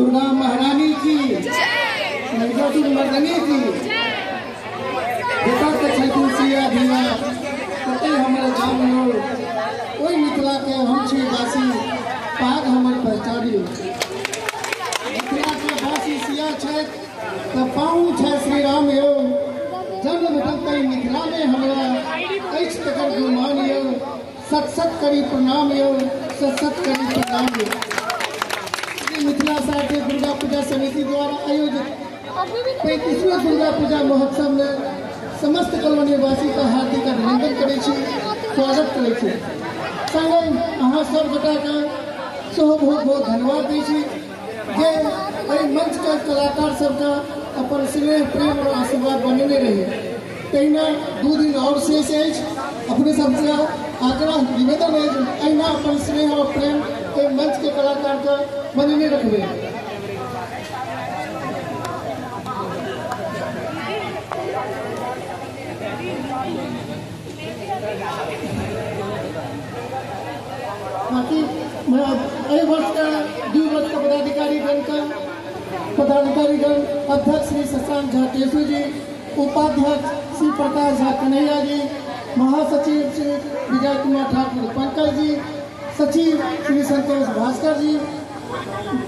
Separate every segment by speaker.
Speaker 1: दुर्गा महारानी की महिषासुर मर्दनी की देखा के छठू सिया धीवा कते हमारे गाँव में ओई मिथिला के हम छी वासी पाग हमर पहचानी मिथिला के वासी सिया छै त पाऊ छै श्री राम यो जन्म भेटल मिथिला में हमरा अछि तकर गुमान यो सत सत करी प्रणाम यो सत सत करी प्रणाम यो। मिथिला साहित्य दुर्गा पूजा समिति द्वारा आयोजित 35वें दुर्गा पूजा महोत्सव में समस्त कॉलोनीवासी का हार्दिक अभिनंदन करे छी, स्वागत करे छी। संगे अहाँ सब गोटा के सेहो बहुत बहुत धन्यवाद दै छी जे एहि मंच के कलाकार सबका अपन स्नेह प्रेम और आशीर्वाद बनेने रही। तहिना 2 दिन और शेष अछि, अपने सबसे आग्रह निवेदन है अहिना अपन स्नेह और प्रेम के मंच के कलाकार का बनेने रखबे। बाकी मैं वर्ष का 2 वर्ष का पदाधिकारीगण अध्यक्ष श्री शशांक झा टेसू जी, उपाध्यक्ष श्री प्रकाश झा कन्हैया जी, महासचिव श्री विजय कुमार ठाकुर पंकज जी, सचिव श्री संतोष भास्कर जी,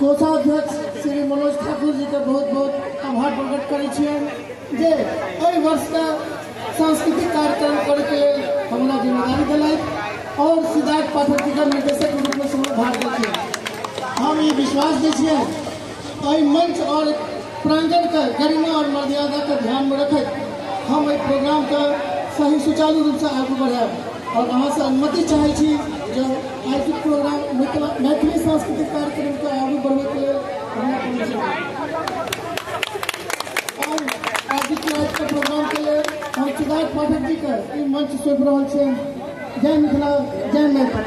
Speaker 1: कोषाध्यक्ष श्री मनोज ठाकुर जी का बहुत बहुत आभार प्रकट करे छियनि जे एहि वर्ष का सांस्कृतिक कार्यक्रम करे के हमरा जिम्मेदारी दिलथि और सिद्धार्थ पाठक जी का निर्देशक के रूप में समय भाग देते। हम ये विश्वास दै छियै एहि मंच और प्रांगण का गरिमा और मर्यादा का ध्यान में रखत हम एहि प्रोग्राम का सही सुचारू रूप से आगे बढ़ाएब और अहाँ से अनुमति चाहे छी जो आज के प्रोग्राम मैथिली सांस्कृतिक कार्यक्रम को आगे बढ़े के लिए और आज के प्रोग्राम के लिए हम सिद्धार्थ पाठक जी का मंच सौंप रहा है। जय मिथिला, जय मैथिली।